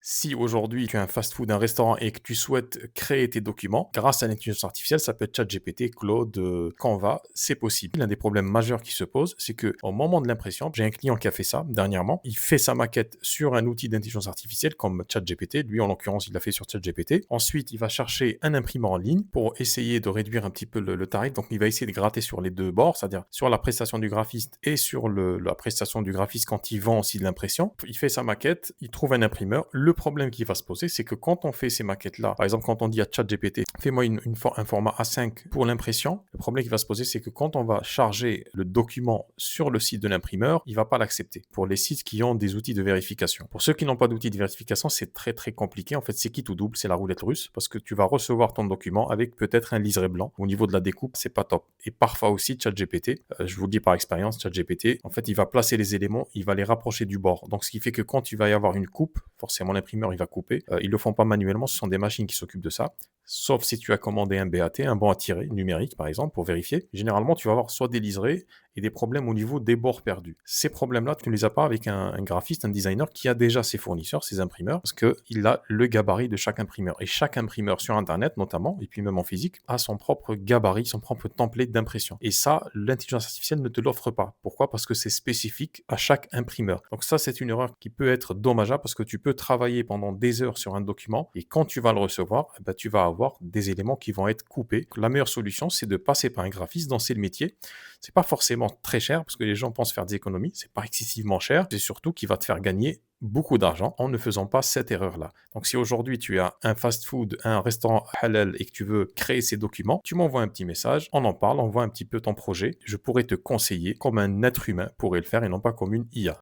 Si aujourd'hui tu as un fast-food, un restaurant et que tu souhaites créer tes documents grâce à l'intelligence artificielle, ça peut être ChatGPT, Claude, Canva, c'est possible. L'un des problèmes majeurs qui se pose, c'est que au moment de l'impression, j'ai un client qui a fait ça dernièrement, il fait sa maquette sur un outil d'intelligence artificielle comme ChatGPT, lui en l'occurrence il l'a fait sur ChatGPT. Ensuite, il va chercher un imprimant en ligne pour essayer de réduire un petit peu le tarif, donc il va essayer de gratter sur les deux bords, c'est-à-dire sur la prestation du graphiste et sur la prestation du graphiste quand il vend aussi de l'impression. Il fait sa maquette, il trouve un imprimeur. Le problème qui va se poser, c'est que quand on fait ces maquettes-là, par exemple, quand on dit à ChatGPT, fais-moi un format A5 pour l'impression, le problème qui va se poser, c'est que quand on va charger le document sur le site de l'imprimeur, il ne va pas l'accepter pour les sites qui ont des outils de vérification. Pour ceux qui n'ont pas d'outils de vérification, c'est très très compliqué. En fait, c'est qui tout double, c'est la roulette russe parce que tu vas recevoir ton document avec peut-être un liseré blanc. Au niveau de la découpe, c'est pas top. Et parfois aussi, ChatGPT, je vous le dis par expérience, ChatGPT, en fait, il va placer les éléments, il va les rapprocher du bord. Donc, ce qui fait que quand il va y avoir une coupe, forcément l'imprimeur il va couper. Ils le font pas manuellement, ce sont des machines qui s'occupent de ça. Sauf si tu as commandé un BAT, un bon à tirer numérique par exemple, pour vérifier. Généralement, tu vas avoir soit des liserés et des problèmes au niveau des bords perdus. Ces problèmes-là, tu ne les as pas avec un graphiste, un designer qui a déjà ses fournisseurs, ses imprimeurs, parce qu'il a le gabarit de chaque imprimeur. Et chaque imprimeur sur Internet notamment, et puis même en physique, a son propre gabarit, son propre template d'impression. Et ça, l'intelligence artificielle ne te l'offre pas. Pourquoi? Parce que c'est spécifique à chaque imprimeur. Donc ça, c'est une erreur qui peut être dommageable parce que tu peux travailler pendant des heures sur un document et quand tu vas le recevoir, eh ben, tu vas avoir des éléments qui vont être coupés. La meilleure solution, c'est de passer par un graphiste, dans le métier. C'est pas forcément très cher parce que les gens pensent faire des économies. C'est pas excessivement cher. C'est surtout qui va te faire gagner beaucoup d'argent en ne faisant pas cette erreur-là. Donc si aujourd'hui tu as un fast-food, un restaurant halal et que tu veux créer ces documents, tu m'envoies un petit message, on en parle, on voit un petit peu ton projet. Je pourrais te conseiller comme un être humain pourrait le faire et non pas comme une IA.